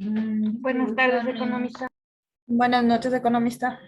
Buenas tardes, economista. Buenas noches, economista.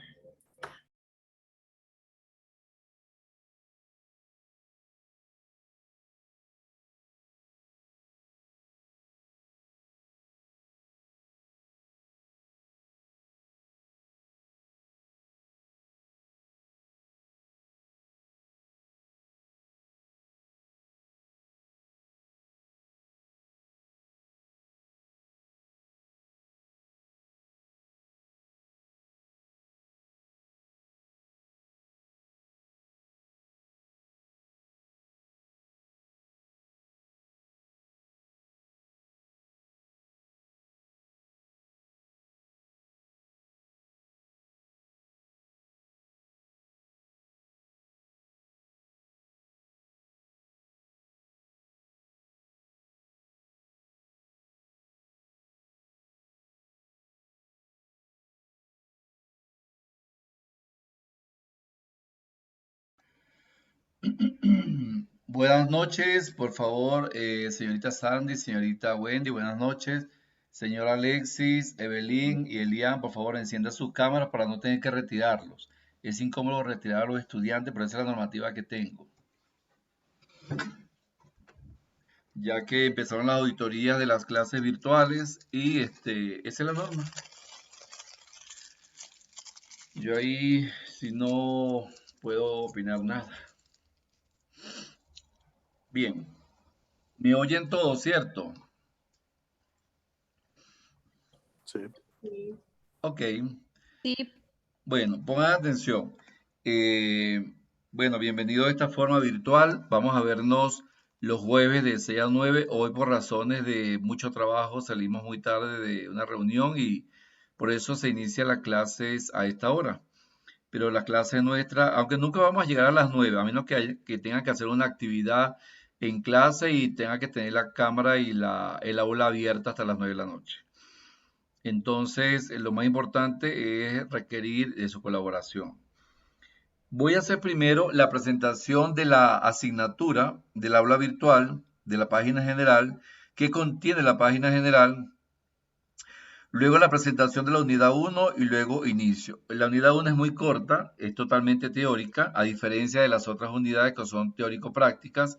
Buenas noches, por favor, señorita Sandy, señorita Wendy, buenas noches. Señor Alexis, Evelyn y Elian, por favor, encienda sus cámaras para no tener que retirarlos. Es incómodo retirar a los estudiantes, pero esa es la normativa que tengo. Ya que empezaron las auditorías de las clases virtuales y esa es la norma. Yo ahí, si no puedo opinar nada. Bien, me oyen todos, ¿cierto? Sí. Ok. Sí, Bueno, pongan atención. Eh, bueno, bienvenido a esta forma virtual. Vamos a vernos los jueves de 6 a 9. Hoy por razones de mucho trabajo salimos muy tarde de una reunión y por eso se inicia las clases a esta hora. Pero la clase nuestra, aunque nunca vamos a llegar a las 9, a menos que tengan que hacer una actividad en clase y tengan que tener la cámara y el aula abierta hasta las 9 de la noche. Entonces, lo más importante es requerir de su colaboración. Voy a hacer primero la presentación de la asignatura del aula virtual, de la página general, que contiene la página general, luego la presentación de la unidad 1 y luego inicio. La unidad 1 es muy corta, es totalmente teórica, a diferencia de las otras unidades que son teórico-prácticas,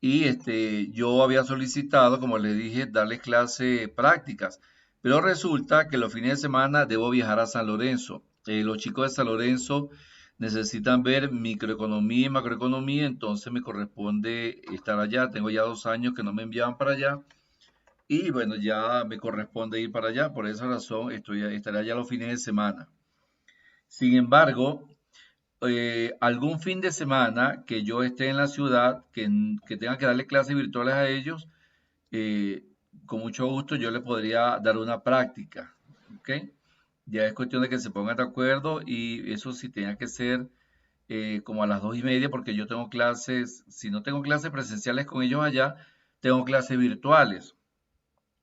y yo había solicitado, como les dije, darles clases prácticas, pero resulta que los fines de semana debo viajar a San Lorenzo. Los chicos de San Lorenzo necesitan ver microeconomía y macroeconomía, entonces me corresponde estar allá. Tengo ya 2 años que no me enviaban para allá y bueno, ya me corresponde ir para allá. Por esa razón estaré allá los fines de semana. Sin embargo, algún fin de semana que yo esté en la ciudad, que tenga que darle clases virtuales a ellos, eh, con mucho gusto yo les podría dar una práctica, ¿ok? Ya es cuestión de que se pongan de acuerdo y eso sí tenga que ser como a las 2:30 porque yo tengo clases, si no tengo clases presenciales con ellos allá, tengo clases virtuales.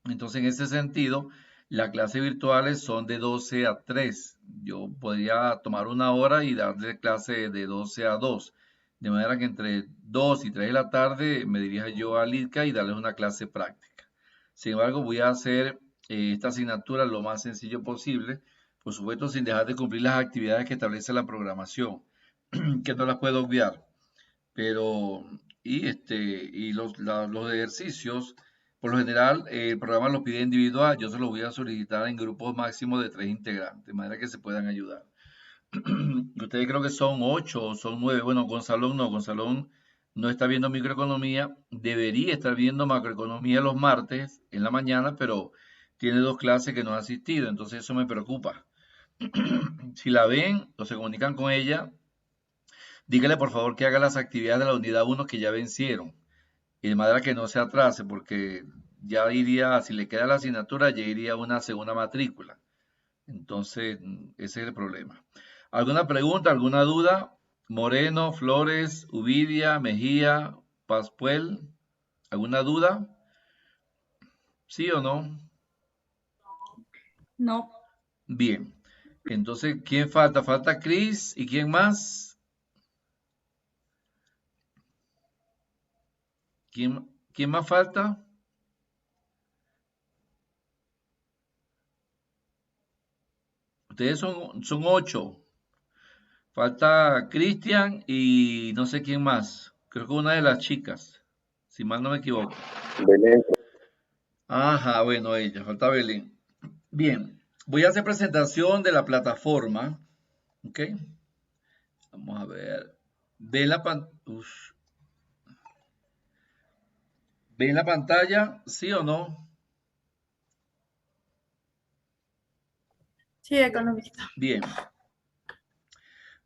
Entonces, en ese sentido, las clases virtuales son de 12 a 3. Yo podría tomar una hora y darle clase de 12 a 2. De manera que entre 2 y 3 de la tarde me dirija yo a LIDCA y darles una clase práctica. Sin embargo, voy a hacer esta asignatura lo más sencillo posible, por supuesto, sin dejar de cumplir las actividades que establece la programación, que no las puedo obviar. Pero, y los ejercicios, por lo general, el programa los pide individual, yo se los voy a solicitar en grupos máximos de 3 integrantes, de manera que se puedan ayudar. Ustedes creo que son 8 o son 9. Bueno, Gonzalón no está viendo microeconomía, debería estar viendo macroeconomía los martes en la mañana, pero tiene 2 clases que no ha asistido, entonces eso me preocupa. Si la ven o se comunican con ella, dígale por favor que haga las actividades de la unidad 1 que ya vencieron. Y de manera que no se atrase, porque ya iría, si le queda la asignatura, ya iría una segunda matrícula. Entonces, ese es el problema. ¿Alguna pregunta, alguna duda? Moreno, Flores, Uvidia, Mejía, Pascuel, ¿alguna duda? ¿Sí o no? No. Bien. Entonces, ¿quién falta? Falta Cris. ¿Y quién más? ¿Quién más falta? Ustedes son 8. Falta Cristian y no sé quién más. Creo que una de las chicas, si mal no me equivoco. Belén. Ajá, bueno, ella, falta Belén. Bien, voy a hacer presentación de la plataforma. ¿Ok? Vamos a ver. ¿Ven la, ¿Ven la pantalla? ¿Sí o no? Sí, economista. Bien.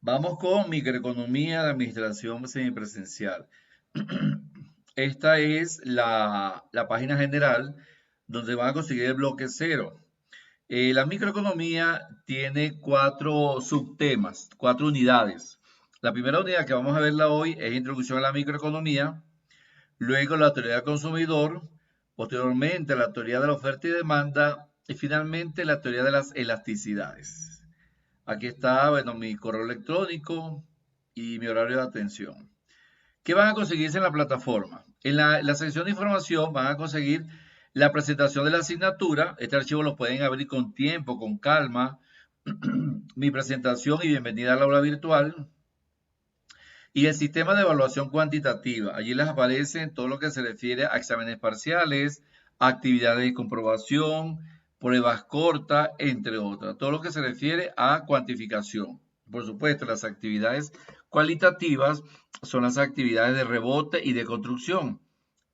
Vamos con microeconomía de administración semipresencial. Esta es la página general donde van a conseguir el bloque cero. La microeconomía tiene 4 subtemas, 4 unidades. La primera unidad que vamos a verla hoy es Introducción a la microeconomía, luego la teoría del consumidor, posteriormente la teoría de la oferta y demanda y finalmente la teoría de las elasticidades. Aquí está, bueno, mi correo electrónico y mi horario de atención. ¿Qué van a conseguirse en la plataforma? En la sección de información van a conseguir la presentación de la asignatura. Este archivo lo pueden abrir con tiempo, con calma. Mi presentación y bienvenida al aula virtual. Y el sistema de evaluación cuantitativa. Allí les aparece todo lo que se refiere a exámenes parciales, actividades de comprobación, pruebas cortas, entre otras. Todo lo que se refiere a cuantificación. Por supuesto, las actividades cualitativas son las actividades de rebote y de construcción.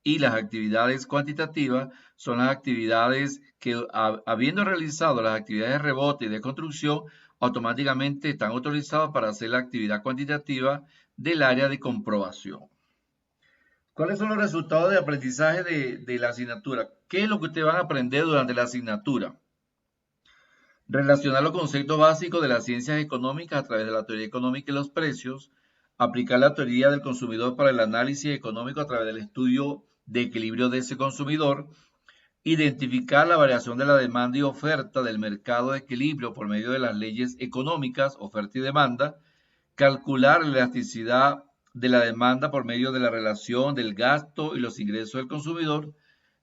Y las actividades cuantitativas son las actividades que, habiendo realizado las actividades de rebote y de construcción, automáticamente están autorizados para hacer la actividad cuantitativa del área de comprobación. ¿Cuáles son los resultados de aprendizaje de la asignatura? ¿Qué es lo que ustedes van a aprender durante la asignatura? Relacionar los conceptos básicos de las ciencias económicas a través de la teoría económica y los precios, aplicar la teoría del consumidor para el análisis económico a través del estudio de equilibrio de ese consumidor, identificar la variación de la demanda y oferta del mercado de equilibrio por medio de las leyes económicas, oferta y demanda, calcular la elasticidad de la demanda por medio de la relación del gasto y los ingresos del consumidor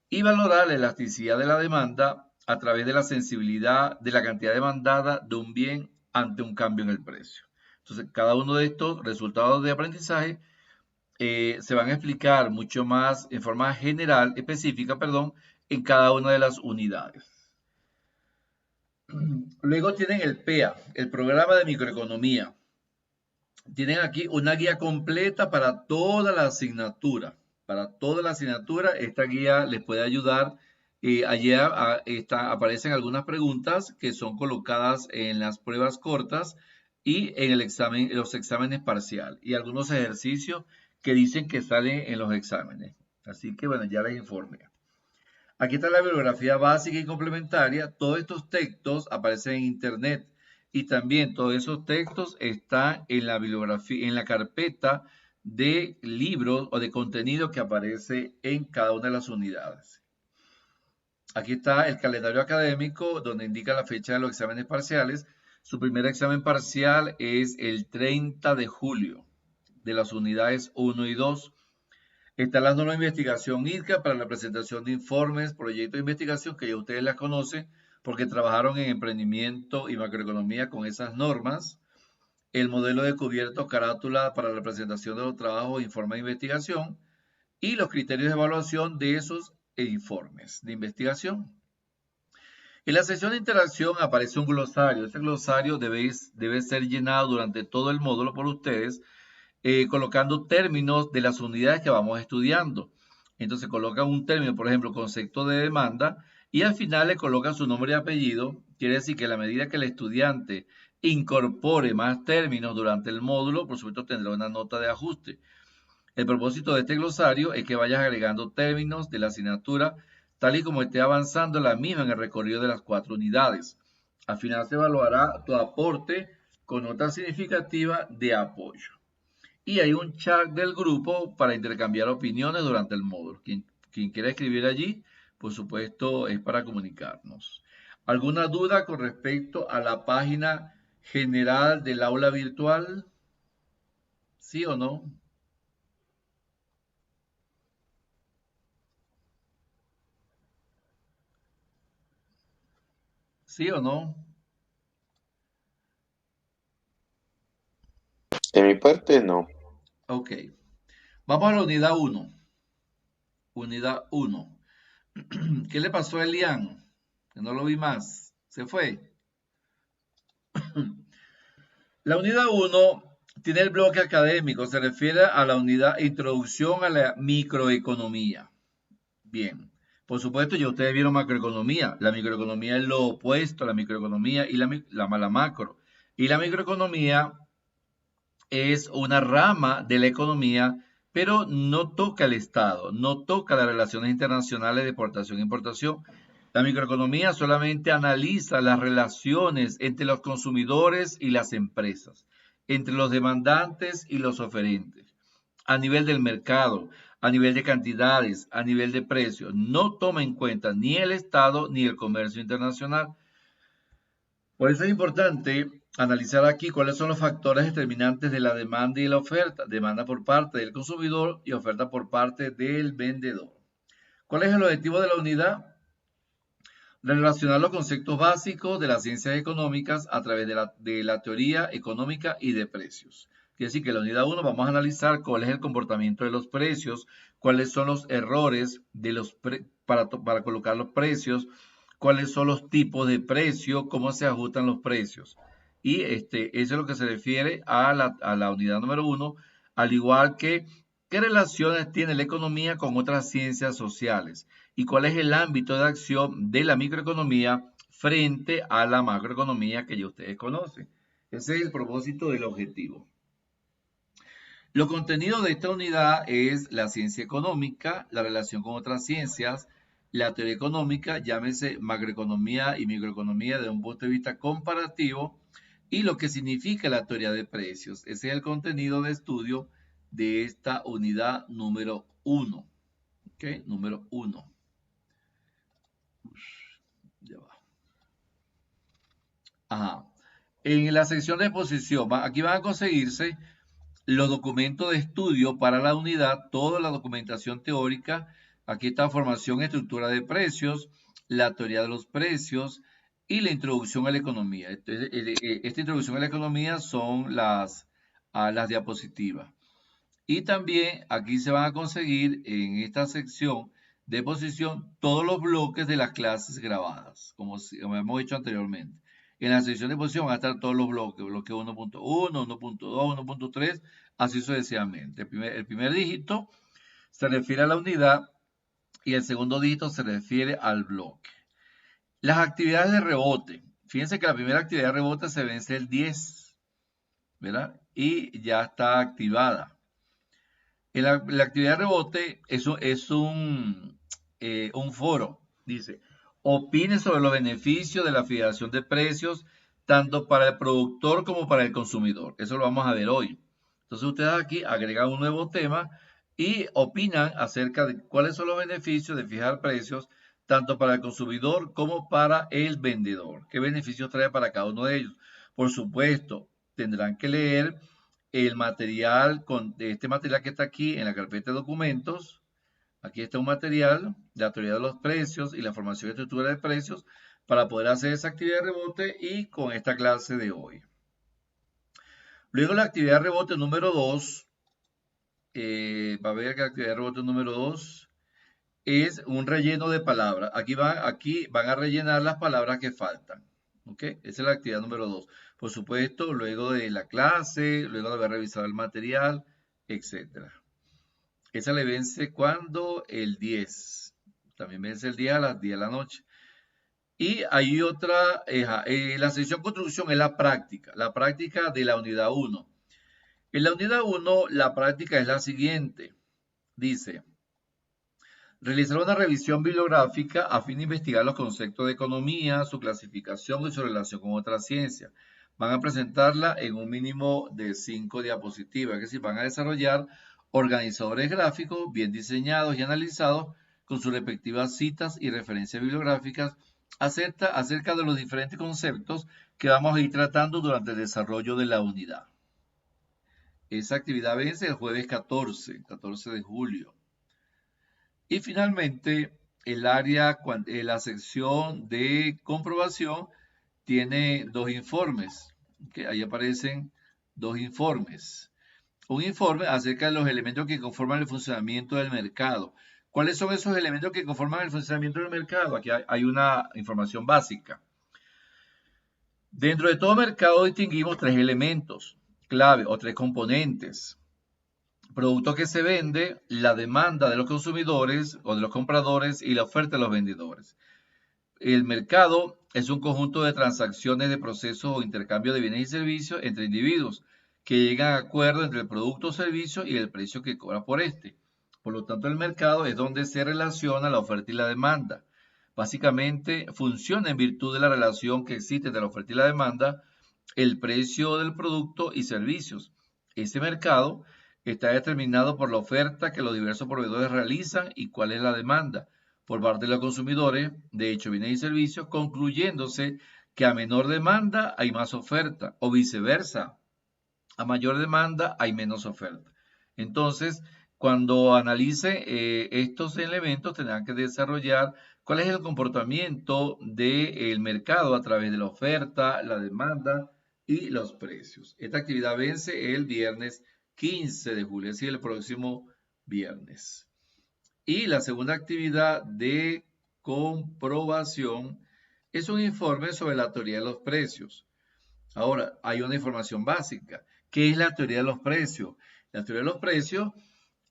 y valorar la elasticidad de la demanda a través de la sensibilidad de la cantidad demandada de un bien ante un cambio en el precio. Entonces, cada uno de estos resultados de aprendizaje se van a explicar mucho más en forma general, específica, perdón, en cada una de las unidades. Luego tienen el PEA, el programa de microeconomía. Tienen aquí una guía completa para toda la asignatura. Para toda la asignatura, esta guía les puede ayudar. Allí aparecen algunas preguntas que son colocadas en las pruebas cortas y en el examen, en los exámenes parciales. Y algunos ejercicios que dicen que salen en los exámenes. Así que bueno, ya les informé. Aquí está la bibliografía básica y complementaria. Todos estos textos aparecen en internet y también todos esos textos están en la bibliografía, en la carpeta de libros o de contenido que aparece en cada una de las unidades. Aquí está el calendario académico donde indica la fecha de los exámenes parciales. Su primer examen parcial es el 30 de julio de las unidades 1 y 2. Está la norma de investigación IRCA para la presentación de informes, proyectos de investigación que ya ustedes las conocen porque trabajaron en emprendimiento y macroeconomía con esas normas. El modelo de cubierto carátula para la presentación de los trabajos e informes de investigación y los criterios de evaluación de esos informes de investigación. En la sección de interacción aparece un glosario. Ese glosario debe ser llenado durante todo el módulo por ustedes colocando términos de las unidades que vamos estudiando. Entonces colocan un término, por ejemplo, concepto de demanda, y al final le colocan su nombre y apellido. Quiere decir que a la medida que el estudiante incorpore más términos durante el módulo, por supuesto tendrá una nota de ajuste. El propósito de este glosario es que vayas agregando términos de la asignatura tal y como esté avanzando la misma en el recorrido de las 4 unidades. Al final se evaluará tu aporte con nota significativa de apoyo. Y hay un chat del grupo para intercambiar opiniones durante el módulo. Quien quiera escribir allí, por supuesto, es para comunicarnos. ¿Alguna duda con respecto a la página general del aula virtual? ¿Sí o no? ¿Sí o no? De mi parte, no. Ok. Vamos a la unidad 1. Unidad 1. ¿Qué le pasó a Elian? Que no lo vi más. Se fue. La unidad 1 tiene el bloque académico. Se refiere a la unidad Introducción a la Microeconomía. Bien. Por supuesto, ya ustedes vieron macroeconomía. La microeconomía es lo opuesto a la microeconomía y la macro. Y la microeconomía es una rama de la economía, pero no toca el Estado, no toca las relaciones internacionales de exportación e importación. La microeconomía solamente analiza las relaciones entre los consumidores y las empresas, entre los demandantes y los oferentes, a nivel del mercado, a nivel de cantidades, a nivel de precios. No toma en cuenta ni el Estado ni el comercio internacional. Por eso es importante analizar aquí cuáles son los factores determinantes de la demanda y la oferta. Demanda por parte del consumidor y oferta por parte del vendedor. ¿Cuál es el objetivo de la unidad? Relacionar los conceptos básicos de las ciencias económicas a través de la teoría económica y de precios. Quiere decir que en la unidad 1 vamos a analizar cuál es el comportamiento de los precios, cuáles son los errores para colocar los precios, cuáles son los tipos de precio, cómo se ajustan los precios. Y eso es lo que se refiere a la unidad número 1, al igual que qué relaciones tiene la economía con otras ciencias sociales y cuál es el ámbito de acción de la microeconomía frente a la macroeconomía que ya ustedes conocen. Ese es el propósito del objetivo. Lo contenido de esta unidad es la ciencia económica, la relación con otras ciencias, la teoría económica, llámese macroeconomía y microeconomía desde un punto de vista comparativo, y lo que significa la teoría de precios. Ese es el contenido de estudio de esta unidad número 1. ¿Ok? Número 1. Ya va. Ajá. En la sección de exposición, aquí van a conseguirse los documentos de estudio para la unidad, toda la documentación teórica. Aquí está formación y estructura de precios, la teoría de los precios y la introducción a la economía. Esta introducción a la economía son las diapositivas. Y también aquí se van a conseguir en esta sección de exposición todos los bloques de las clases grabadas, como hemos dicho anteriormente. En la sección de exposición van a estar todos los bloques, bloque 1.1, 1.2, 1.3, así sucesivamente. El primer dígito se refiere a la unidad y el segundo dígito se refiere al bloque. Las actividades de rebote. Fíjense que la primera actividad de rebote se vence el 10, ¿verdad? Y ya está activada. La actividad de rebote es un foro, dice, opine sobre los beneficios de la fijación de precios, tanto para el productor como para el consumidor. Eso lo vamos a ver hoy. Entonces ustedes aquí agregan un nuevo tema y opinan acerca de cuáles son los beneficios de fijar precios, tanto para el consumidor como para el vendedor. ¿Qué beneficios trae para cada uno de ellos? Por supuesto, tendrán que leer el material, este material que está aquí en la carpeta de documentos. Aquí está un material, la teoría de los precios y la formación y estructura de precios para poder hacer esa actividad de rebote y con esta clase de hoy. Luego la actividad de rebote número 2, va a ver que la actividad de rebote número 2 es un relleno de palabras. Aquí van a rellenar las palabras que faltan. ¿Ok? Esa es la actividad número 2. Por supuesto, luego de la clase, luego de haber revisado el material, etc. Esa le vence cuando el 10. También vence el 10 a las 10 de la noche. Y hay otra, la sección construcción es la práctica de la unidad 1. En la unidad 1, la práctica es la siguiente. Dice, realizar una revisión bibliográfica a fin de investigar los conceptos de economía, su clasificación y su relación con otras ciencias. Van a presentarla en un mínimo de 5 diapositivas, es decir, van a desarrollar organizadores gráficos bien diseñados y analizados con sus respectivas citas y referencias bibliográficas acerca de los diferentes conceptos que vamos a ir tratando durante el desarrollo de la unidad. Esa actividad vence el jueves 14 de julio. Y finalmente, la sección de comprobación tiene 2 informes, que ahí aparecen dos informes. Un informe acerca de los elementos que conforman el funcionamiento del mercado. ¿Cuáles son esos elementos que conforman el funcionamiento del mercado? Aquí hay una información básica. Dentro de todo mercado distinguimos tres elementos clave o tres componentes. Producto que se vende, la demanda de los consumidores o de los compradores y la oferta de los vendedores. El mercado es un conjunto de transacciones de procesos o intercambio de bienes y servicios entre individuos que llegan a acuerdo entre el producto o servicio y el precio que cobra por este. Por lo tanto, el mercado es donde se relaciona la oferta y la demanda. Básicamente, funciona en virtud de la relación que existe entre la oferta y la demanda, el precio del producto y servicios. Ese mercado está determinado por la oferta que los diversos proveedores realizan y cuál es la demanda por parte de los consumidores de hecho bienes y servicios, concluyéndose que a menor demanda hay más oferta o viceversa, a mayor demanda hay menos oferta. Entonces, cuando analice estos elementos, tendrán que desarrollar cuál es el comportamiento del mercado a través de la oferta, la demanda y los precios. Esta actividad vence el viernes 15 de julio, es decir, el próximo viernes. Y la segunda actividad de comprobación es un informe sobre la teoría de los precios. Ahora, hay una información básica. ¿Qué es la teoría de los precios? La teoría de los precios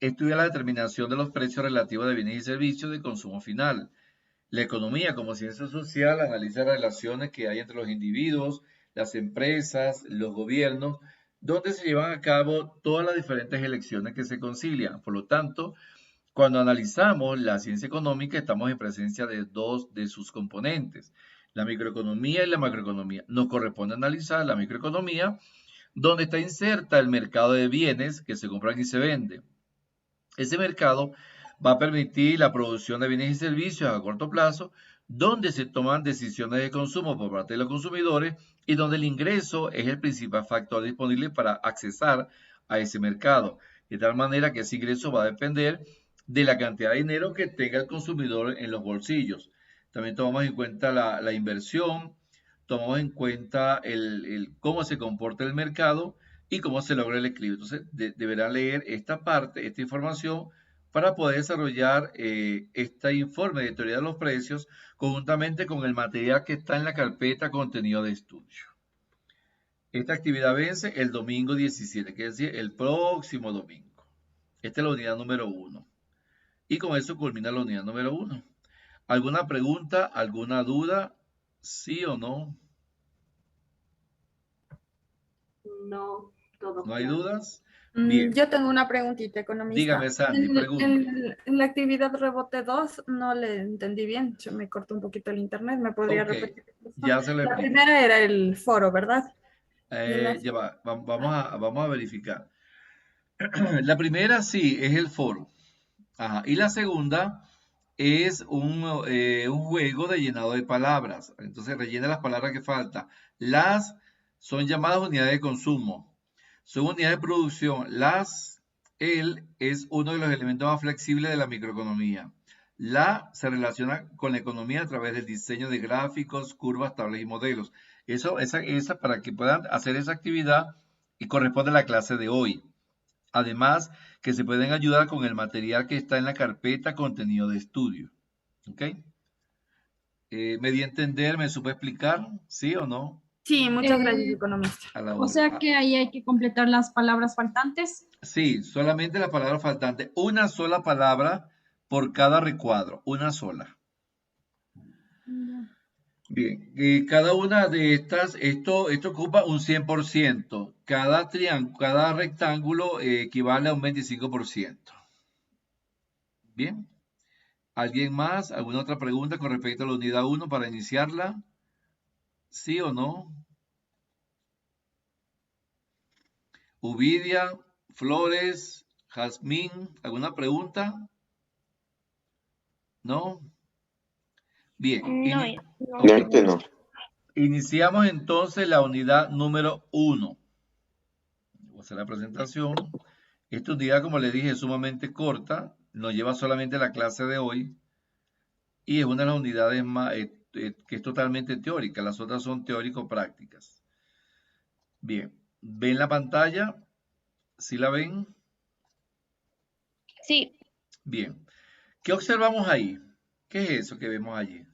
estudia la determinación de los precios relativos de bienes y servicios de consumo final. La economía como ciencia social analiza las relaciones que hay entre los individuos, las empresas, los gobiernos, donde se llevan a cabo todas las diferentes elecciones que se concilian. Por lo tanto, cuando analizamos la ciencia económica, estamos en presencia de dos de sus componentes, la microeconomía y la macroeconomía. Nos corresponde analizar la microeconomía, donde está inserta el mercado de bienes que se compran y se venden. Ese mercado va a permitir la producción de bienes y servicios a corto plazo, donde se toman decisiones de consumo por parte de los consumidores y donde el ingreso es el principal factor disponible para accesar a ese mercado. De tal manera que ese ingreso va a depender de la cantidad de dinero que tenga el consumidor en los bolsillos. También tomamos en cuenta la inversión, tomamos en cuenta cómo se comporta el mercado y cómo se logra el equilibrio. Entonces, deberán leer esta parte, esta información, para poder desarrollar este informe de teoría de los precios conjuntamente con el material que está en la carpeta contenido de estudio. Esta actividad vence el domingo 17, que es decir, el próximo domingo. Esta es la unidad número 1. Y con eso culmina la unidad número 1. ¿Alguna pregunta? ¿Alguna duda? ¿Sí o no? No, todo ¿No hay claro. dudas? Bien. Yo tengo una preguntita, economista. Dígame, Sandy, pregunte. En la actividad rebote 2 no le entendí bien, se me cortó un poquito el internet, ¿me podría Ok, repetir? ya se lo La explico. primera era el foro, ¿verdad? Y la Ya va, vamos a verificar. La primera sí es el foro. Ajá. Y la segunda es un juego de llenado de palabras. Entonces rellena las palabras que faltan. Las son llamadas unidades de consumo. Son unidades de producción. El es uno de los elementos más flexibles de la microeconomía. La se relaciona con la economía a través del diseño de gráficos, curvas, tablas y modelos. Esa para que puedan hacer esa actividad y corresponde a la clase de hoy. Además, que se pueden ayudar con el material que está en la carpeta contenido de estudio. ¿Ok? ¿Me di a entender? ¿Me supe explicar? ¿Sí o no? Sí, muchas gracias, Eh, economista. A la o hora. sea que ahí hay que completar las palabras faltantes. Sí, solamente la palabra faltante. Una sola palabra por cada recuadro. Una sola. Bien, cada una de estas, esto ocupa un 100%. Cada rectángulo equivale a un 25%. Bien. ¿Alguien más? ¿Alguna otra pregunta con respecto a la unidad 1 para iniciarla? ¿Sí o no? Uvidia, Flores, Jazmín, ¿alguna pregunta? ¿No? Bien. No. Iniciamos entonces la unidad número 1. Voy a hacer la presentación. Esta unidad, como les dije, es sumamente corta. Nos lleva solamente la clase de hoy. Y es una de las unidades más, que es totalmente teórica. Las otras son teórico-prácticas. Bien. ¿Ven la pantalla? ¿Sí la ven? Sí, Bien. ¿Qué observamos ahí? ¿Qué es eso que vemos allí?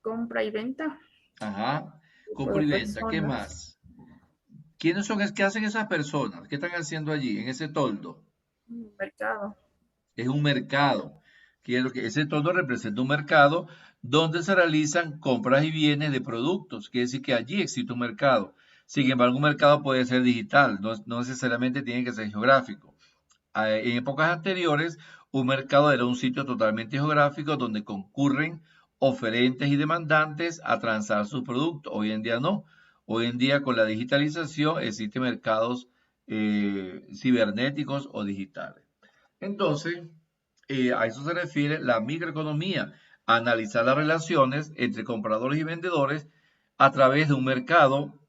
Compra y venta. Ajá. Tipo Compra y de venta. ¿Qué personas. más? ¿Quiénes son? ¿Qué hacen esas personas? ¿Qué están haciendo allí, en ese toldo? Mercado. Es un mercado. Quiero que ese toldo representa un mercado donde se realizan compras y bienes de productos. Quiere decir que allí existe un mercado. Sin embargo, un mercado puede ser digital, no necesariamente tiene que ser geográfico. En épocas anteriores, un mercado era un sitio totalmente geográfico donde concurren oferentes y demandantes a transar sus productos. Hoy en día no. Hoy en día, con la digitalización, existen mercados cibernéticos o digitales. Entonces, a eso se refiere la microeconomía, analizar las relaciones entre compradores y vendedores a través de un mercado,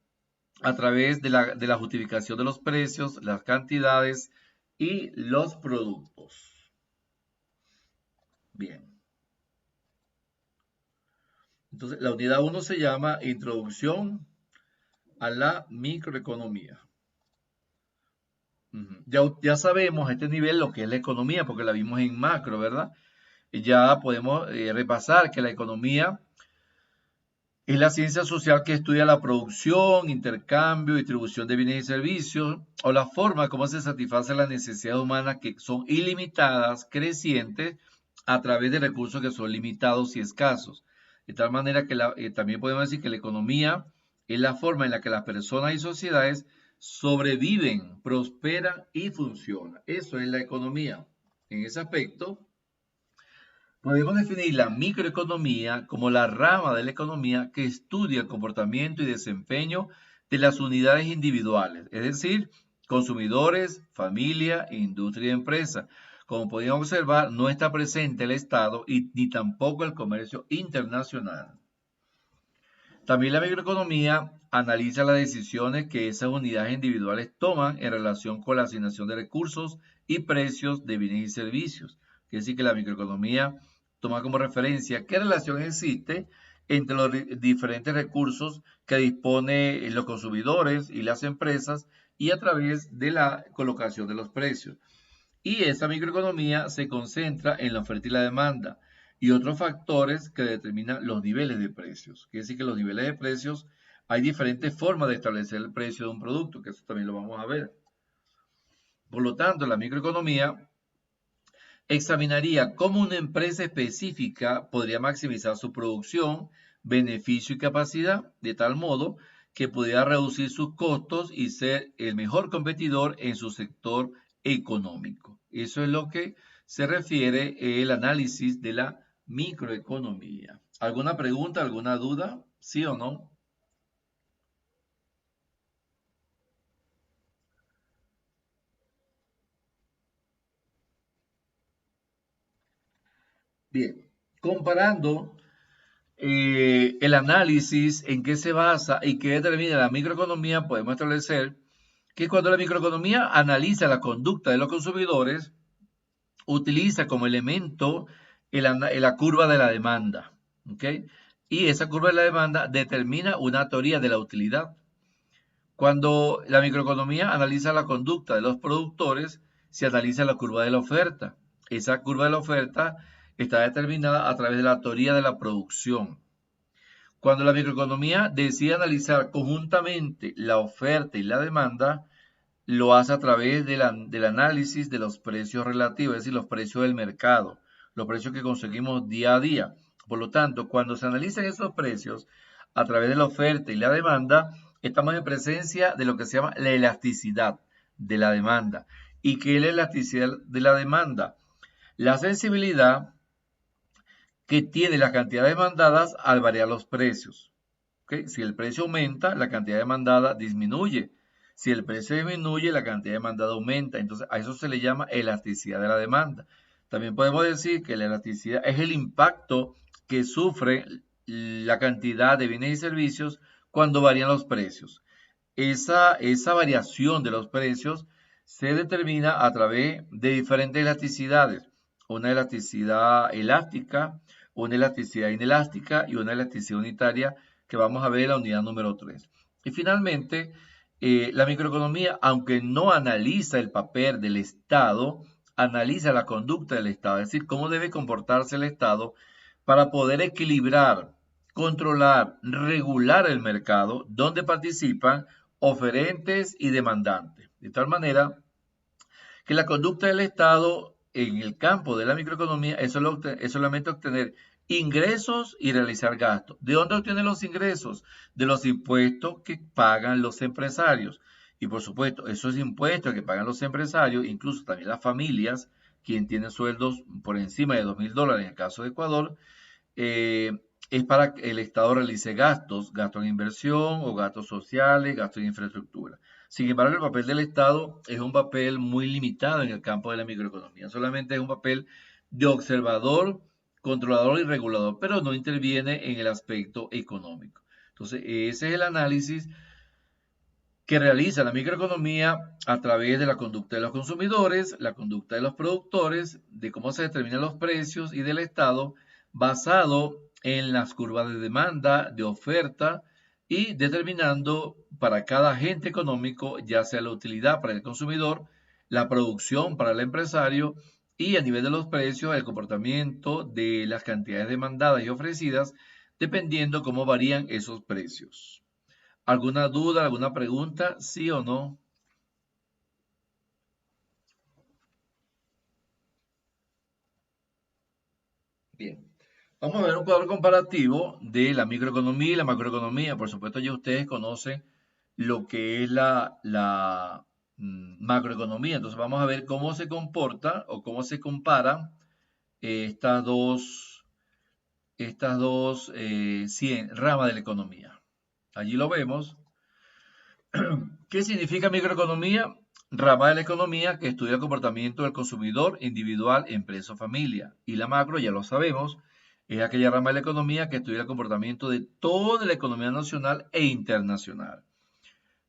a través de la justificación de los precios, las cantidades y los productos. Bien. Entonces, la unidad 1 se llama Introducción a la Microeconomía. Ya sabemos a este nivel lo que es la economía, porque la vimos en macro, ¿verdad? Y ya podemos repasar que la economía es la ciencia social que estudia la producción, intercambio, distribución de bienes y servicios, o la forma como se satisfacen las necesidades humanas que son ilimitadas, crecientes, a través de recursos que son limitados y escasos. De tal manera que también podemos decir que la economía es la forma en la que las personas y sociedades sobreviven, prosperan y funcionan. Eso es la economía. En ese aspecto, podemos definir la microeconomía como la rama de la economía que estudia el comportamiento y desempeño de las unidades individuales, es decir, consumidores, familia, industria y empresa. Como podemos observar, no está presente el Estado ni tampoco el comercio internacional. También la microeconomía analiza las decisiones que esas unidades individuales toman en relación con la asignación de recursos y precios de bienes y servicios. Quiere decir que la microeconomía toma como referencia qué relación existe entre los diferentes recursos que disponen los consumidores y las empresas y a través de la colocación de los precios. Y esa microeconomía se concentra en la oferta y la demanda y otros factores que determinan los niveles de precios. Quiere decir que los niveles de precios, hay diferentes formas de establecer el precio de un producto, que eso también lo vamos a ver. Por lo tanto, la microeconomía examinaría cómo una empresa específica podría maximizar su producción, beneficio y capacidad, de tal modo que pudiera reducir sus costos y ser el mejor competidor en su sector económico. Eso es lo que se refiere el análisis de la microeconomía. ¿Alguna pregunta, alguna duda? ¿Sí o no? Bien, comparando el análisis en qué se basa y qué determina la microeconomía, podemos establecer que cuando la microeconomía analiza la conducta de los consumidores, utiliza como elemento la curva de la demanda, ¿ok? Y esa curva de la demanda determina una teoría de la utilidad. Cuando la microeconomía analiza la conducta de los productores, se analiza la curva de la oferta. Esa curva de la oferta está determinada a través de la teoría de la producción. Cuando la microeconomía decide analizar conjuntamente la oferta y la demanda, lo hace a través del análisis de los precios relativos, es decir, los precios del mercado, los precios que conseguimos día a día. Por lo tanto, cuando se analizan esos precios a través de la oferta y la demanda, estamos en presencia de lo que se llama la elasticidad de la demanda. ¿Y qué es la elasticidad de la demanda? La sensibilidad que tiene las cantidades demandadas al variar los precios. ¿Okay? Si el precio aumenta, la cantidad demandada disminuye. Si el precio disminuye, la cantidad demandada aumenta. Entonces, a eso se le llama elasticidad de la demanda. También podemos decir que la elasticidad es el impacto que sufre la cantidad de bienes y servicios cuando varían los precios. Esa variación de los precios se determina a través de diferentes elasticidades. Una elasticidad elástica, una elasticidad inelástica y una elasticidad unitaria que vamos a ver en la unidad número 3. Y finalmente, la microeconomía, aunque no analiza el papel del Estado, analiza la conducta del Estado, es decir, cómo debe comportarse el Estado para poder equilibrar, controlar, regular el mercado donde participan oferentes y demandantes. De tal manera que la conducta del Estado en el campo de la microeconomía es solamente obtener ingresos y realizar gastos. ¿De dónde obtienen los ingresos? De los impuestos que pagan los empresarios. Y por supuesto, esos impuestos que pagan los empresarios, incluso también las familias, quien tiene sueldos por encima de $2.000 en el caso de Ecuador, es para que el Estado realice gastos en inversión o gastos sociales, gastos en infraestructura. Sin embargo, el papel del Estado es un papel muy limitado en el campo de la microeconomía. Solamente es un papel de observador, controlador y regulador, pero no interviene en el aspecto económico. Entonces, ese es el análisis que realiza la microeconomía a través de la conducta de los consumidores, la conducta de los productores, de cómo se determinan los precios y del Estado, basado en las curvas de demanda, de oferta y determinando para cada agente económico, ya sea la utilidad para el consumidor, la producción para el empresario y a nivel de los precios, el comportamiento de las cantidades demandadas y ofrecidas, dependiendo cómo varían esos precios. ¿Alguna duda, alguna pregunta? ¿Sí o no? Bien. Vamos a ver un cuadro comparativo de la microeconomía y la macroeconomía. Por supuesto, ya ustedes conocen lo que es la macroeconomía. Entonces, vamos a ver cómo se comporta o cómo se comparan estas dos ramas de la economía. Allí lo vemos. ¿Qué significa microeconomía? Rama de la economía que estudia el comportamiento del consumidor individual, empresa o familia. Y la macro, ya lo sabemos, es aquella rama de la economía que estudia el comportamiento de toda la economía nacional e internacional.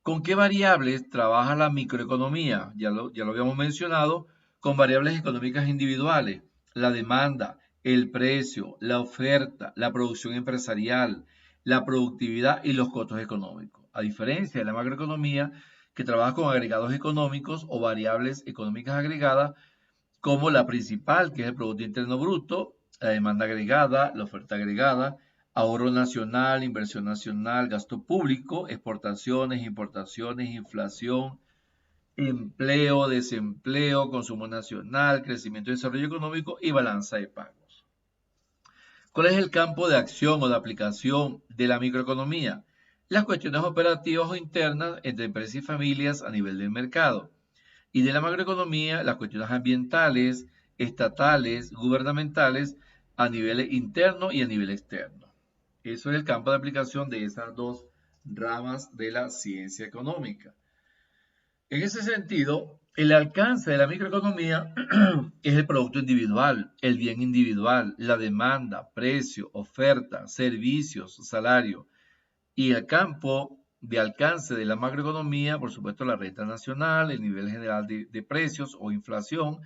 ¿Con qué variables trabaja la microeconomía? Ya lo habíamos mencionado, con variables económicas individuales, la demanda, el precio, la oferta, la producción empresarial, la productividad y los costos económicos. A diferencia de la macroeconomía, que trabaja con agregados económicos o variables económicas agregadas, como la principal, que es el Producto Interno Bruto, la demanda agregada, la oferta agregada, ahorro nacional, inversión nacional, gasto público, exportaciones, importaciones, inflación, empleo, desempleo, consumo nacional, crecimiento y desarrollo económico y balanza de pagos. ¿Cuál es el campo de acción o de aplicación de la microeconomía? Las cuestiones operativas o internas entre empresas y familias a nivel del mercado. Y de la macroeconomía, las cuestiones ambientales, estatales, gubernamentales a nivel interno y a nivel externo. Eso es el campo de aplicación de esas dos ramas de la ciencia económica. En ese sentido, el alcance de la microeconomía es el producto individual, el bien individual, la demanda, precio, oferta, servicios, salario. Y el campo de alcance de la macroeconomía, por supuesto, la renta nacional, el nivel general de precios o inflación,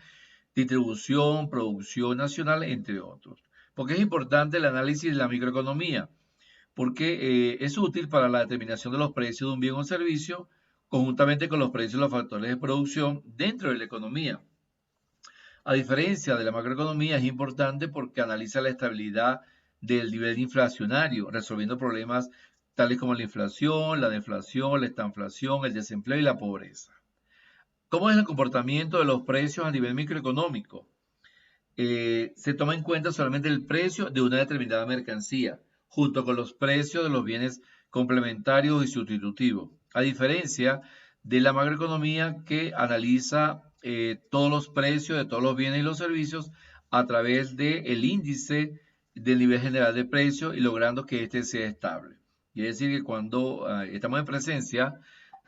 distribución, producción nacional, entre otros. ¿Por qué es importante el análisis de la microeconomía? Porque es útil para la determinación de los precios de un bien o servicio, conjuntamente con los precios de los factores de producción dentro de la economía. A diferencia de la macroeconomía, es importante porque analiza la estabilidad del nivel inflacionario, resolviendo problemas tales como la inflación, la deflación, la estanflación, el desempleo y la pobreza. ¿Cómo es el comportamiento de los precios a nivel microeconómico? Se toma en cuenta solamente el precio de una determinada mercancía, junto con los precios de los bienes complementarios y sustitutivos, a diferencia de la macroeconomía que analiza todos los precios de todos los bienes y los servicios a través del índice del nivel general de precios y logrando que éste sea estable. Quiere decir que cuando estamos en presencia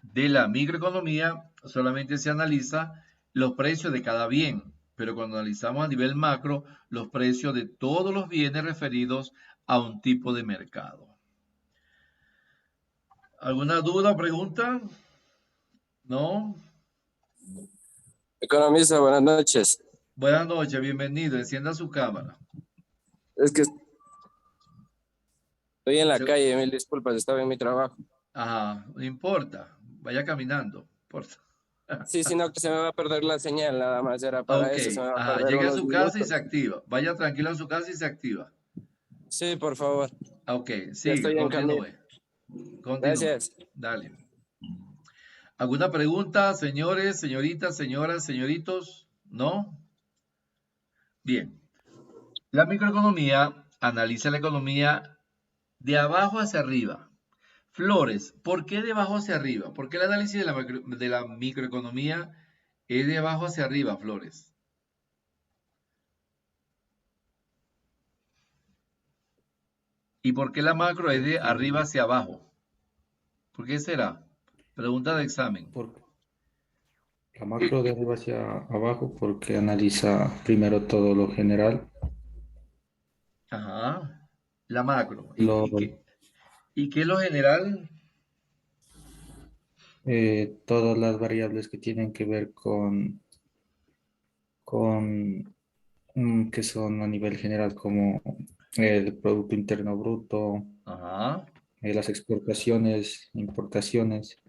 de la microeconomía, solamente se analiza los precios de cada bien, pero cuando analizamos a nivel macro, los precios de todos los bienes referidos a un tipo de mercado. ¿Alguna duda o pregunta? ¿No? Economista, buenas noches. Buenas noches, bienvenido. Encienda su cámara. Es que Estoy en la Se- calle, mil disculpas, estaba en mi trabajo. Ajá, no importa, vaya caminando, no importa. Sí, sino que se me va a perder la señal, nada más era para Ok, eso, se me va a ajá, perder llegue a unos su casa y se minutos. activa. Vaya tranquilo a su casa y se activa. Sí, por favor, Ok, ya siga, estoy en camino. continúe, continúe. Gracias. Dale. ¿Alguna pregunta, señores, señoritas, señoras, señoritos? ¿No? Bien. La microeconomía analiza la economía de abajo hacia arriba. Flores, ¿por qué de abajo hacia arriba? ¿Por qué el análisis de la microeconomía es de abajo hacia arriba, Flores? ¿Y por qué la macro es de arriba Porque, hacia abajo? ¿Por qué será? Pregunta de examen. porque la macro de arriba hacia abajo, porque analiza primero todo lo general, Ajá. La macro. lo, ¿Y qué es lo general? todas las variables que tienen que ver con que son a nivel general como el Producto Interno Bruto, Ajá. las exportaciones, importaciones,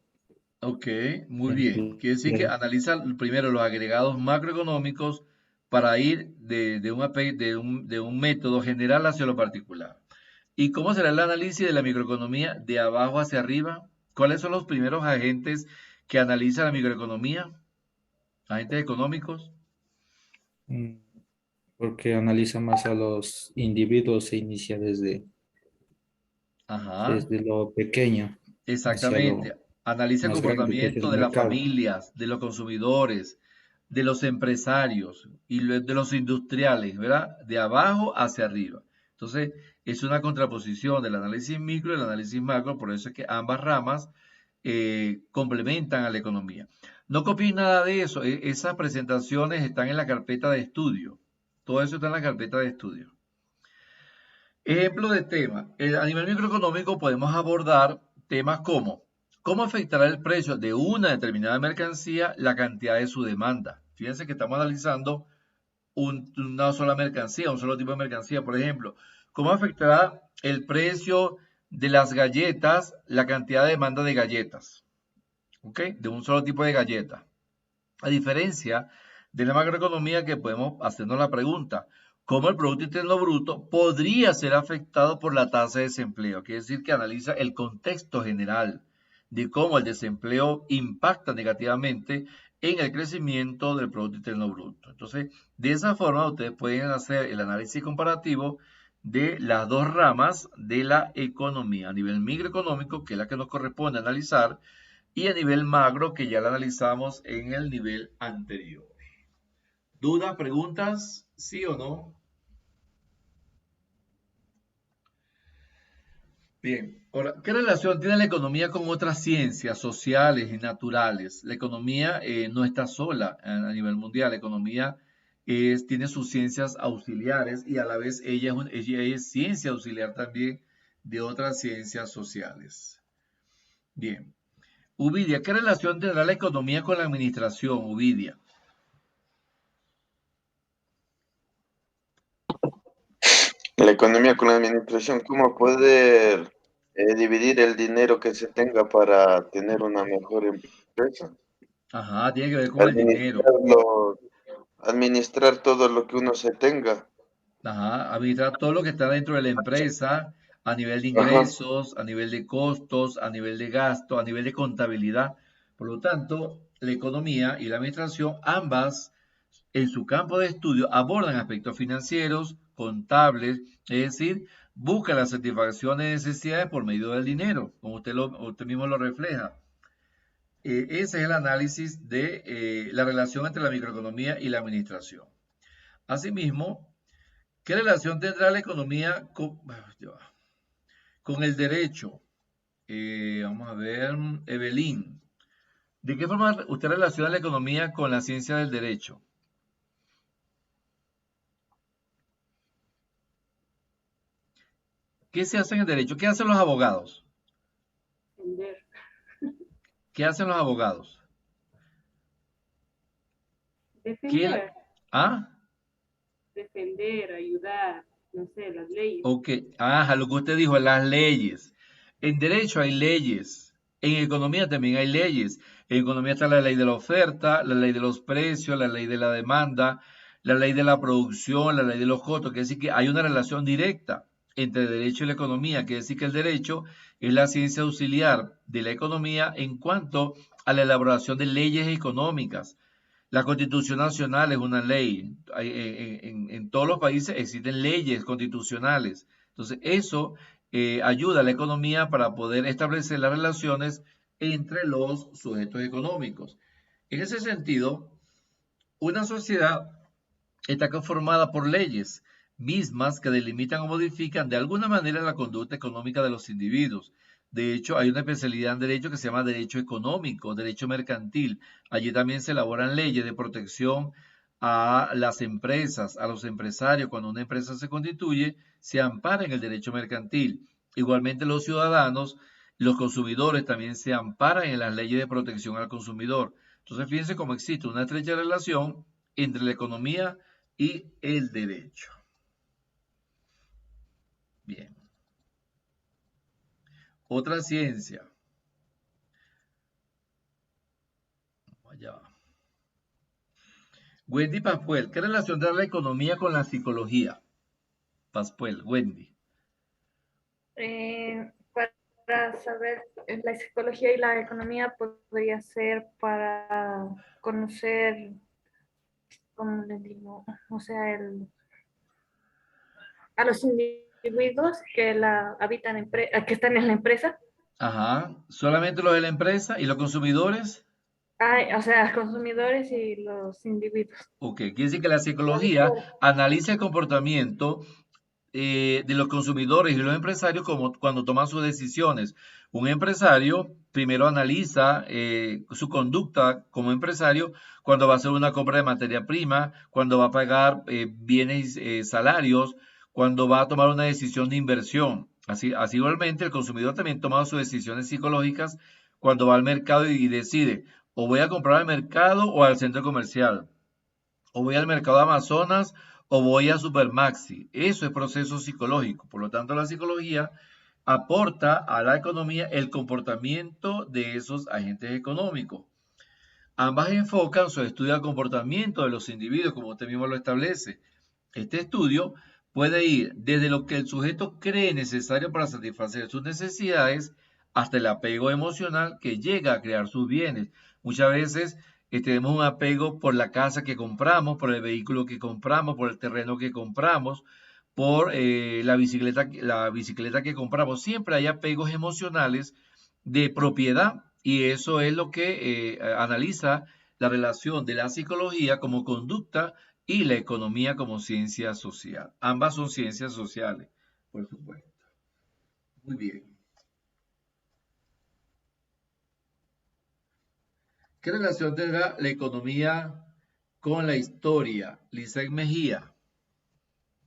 Ok, muy bien. empleo, Quiere decir que analiza primero los agregados macroeconómicos para ir de un método general hacia lo particular. ¿Y cómo será el análisis de la microeconomía de abajo hacia arriba? ¿Cuáles son los primeros agentes que analiza la microeconomía? ¿Agentes económicos? mm, porque analiza más a los individuos, se inicia Ajá. desde lo pequeño hacia Exactamente. lo Analiza el más grande que es comportamiento el de las mercado. familias, de los consumidores, de los empresarios y de los industriales, ¿verdad? De abajo hacia arriba. Entonces, es una contraposición del análisis micro y el análisis macro, por eso es que ambas ramas complementan a la economía. No copien nada de eso, esas presentaciones están en la carpeta de estudio. Todo eso está en la carpeta de estudio. Ejemplo de tema. A nivel microeconómico podemos abordar temas como cómo afectará el precio de una determinada mercancía la cantidad de su demanda. Fíjense que estamos analizando una sola mercancía, un solo tipo de mercancía. Por ejemplo, cómo afectará el precio de las galletas la cantidad de demanda de galletas, ¿ok? De un solo tipo de galleta. A diferencia de la macroeconomía que podemos hacernos la pregunta, ¿cómo el Producto Interno Bruto podría ser afectado por la tasa de desempleo? Quiere decir que analiza el contexto general de cómo el desempleo impacta negativamente en el crecimiento del Producto Interno Bruto. Entonces, de esa forma ustedes pueden hacer el análisis comparativo de las dos ramas de la economía, a nivel microeconómico, que es la que nos corresponde analizar, y a nivel macro, que ya la analizamos en el nivel anterior. ¿Dudas, preguntas? ¿Sí o no? Bien. Ahora, ¿qué relación tiene la economía con otras ciencias sociales y naturales? La economía no está sola a nivel mundial. La economía tiene sus ciencias auxiliares y a la vez ella es ciencia auxiliar también de otras ciencias sociales. Bien. Uvidia, ¿qué relación tendrá la economía con la administración, Uvidia? La economía con la administración, ¿cómo poder dividir el dinero que se tenga para tener una mejor empresa? Ajá, tiene que ver con el dinero. Administrarlo, administrar todo lo que uno se tenga. Ajá, administrar todo lo que está dentro de la empresa a nivel de Ajá. ingresos, a nivel de costos, a nivel de gasto, a nivel de contabilidad. Por lo tanto, la economía y la administración, ambas en su campo de estudio, abordan aspectos financieros, contables, es decir, buscan la satisfacción de necesidades por medio del dinero, como usted mismo lo refleja. Ese es el análisis de la relación entre la microeconomía y la administración. Asimismo, ¿qué relación tendrá la economía con el derecho? Vamos a ver, Evelyn. ¿De qué forma usted relaciona la economía con la ciencia del derecho? ¿Qué se hace en el derecho? ¿Qué hacen los abogados? Defender, ¿Qué hacen los abogados? ¿Qué defender, ¿Ah? defender, ayudar. no sé, las leyes. Ok, ajá, lo que usted dijo, las leyes. En derecho hay leyes, en economía también hay leyes. En economía está la ley de la oferta, la ley de los precios, la ley de la demanda, la ley de la producción, la ley de los costos. Quiere decir que hay una relación directa entre el derecho y la economía. Quiere decir que el derecho es la ciencia auxiliar de la economía en cuanto a la elaboración de leyes económicas. La Constitución Nacional es una ley. En todos los países existen leyes constitucionales. Entonces, eso ayuda a la economía para poder establecer las relaciones entre los sujetos económicos. En ese sentido, una sociedad está conformada por leyes mismas que delimitan o modifican de alguna manera la conducta económica de los individuos. De hecho, hay una especialidad en derecho que se llama derecho económico, derecho mercantil. Allí también se elaboran leyes de protección a las empresas, a los empresarios. Cuando una empresa se constituye, se ampara en el derecho mercantil. Igualmente los ciudadanos, los consumidores también se amparan en las leyes de protección al consumidor. Entonces, fíjense cómo existe una estrecha relación entre la economía y el derecho. Bien. Otra ciencia. Allá va. Wendy Pascuel, ¿qué relación tiene la economía con la psicología? Pascuel, Wendy. Para saber la psicología y la economía podría ser para conocer, como les digo, o sea, a los individuos que habitan que están en la empresa. Ajá. ¿Solamente los de la empresa y los consumidores? O sea, consumidores y los individuos. Ok, quiere decir que la psicología analiza el comportamiento de los consumidores y los empresarios como cuando toman sus decisiones. Un empresario primero analiza su conducta como empresario cuando va a hacer una compra de materia prima, cuando va a pagar bienes, salarios, cuando va a tomar una decisión de inversión. Así igualmente el consumidor también toma sus decisiones psicológicas cuando va al mercado y decide o voy a comprar al mercado o al centro comercial, o voy al mercado Amazonas o voy a Supermaxi. Eso es proceso psicológico. Por lo tanto, la psicología aporta a la economía el comportamiento de esos agentes económicos. Ambas enfocan su estudio al comportamiento de los individuos, como usted mismo lo establece. Este estudio puede ir desde lo que el sujeto cree necesario para satisfacer sus necesidades hasta el apego emocional que llega a crear sus bienes. Muchas veces tenemos un apego por la casa que compramos, por el vehículo que compramos, por el terreno que compramos, por la bicicleta que compramos. Siempre hay apegos emocionales de propiedad y eso es lo que analiza la relación de la psicología como conducta y la economía como ciencia social. Ambas son ciencias sociales, por supuesto. Muy bien. ¿Qué relación tendrá la economía con la historia? Lisset Mejía.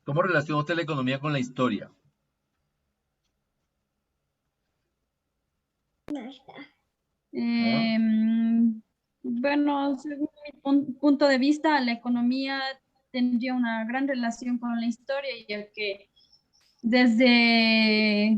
¿Cómo relaciona usted la economía con la historia? Bueno, según mi punto de vista, la economía tendría una gran relación con la historia, ya que desde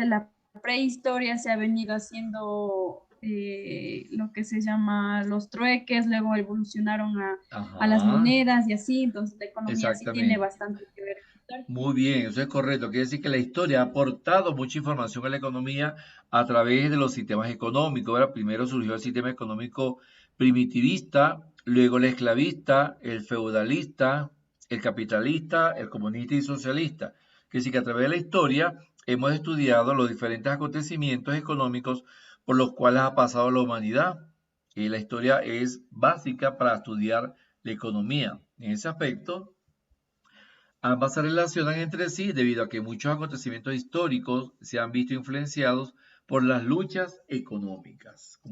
la prehistoria se ha venido haciendo lo que se llama los trueques, luego evolucionaron a las monedas y así, entonces la economía sí tiene bastante que ver con la historia. Muy bien, eso es correcto. Quiere decir que la historia ha aportado mucha información a la economía a través de los sistemas económicos, ¿verdad? Primero surgió el sistema económico primitivista, luego el esclavista, el feudalista, el capitalista, el comunista y socialista. Quiere decir que a través de la historia hemos estudiado los diferentes acontecimientos económicos por los cuales ha pasado la humanidad. Y la historia es básica para estudiar la economía. En ese aspecto, ambas se relacionan entre sí debido a que muchos acontecimientos históricos se han visto influenciados por las luchas económicas.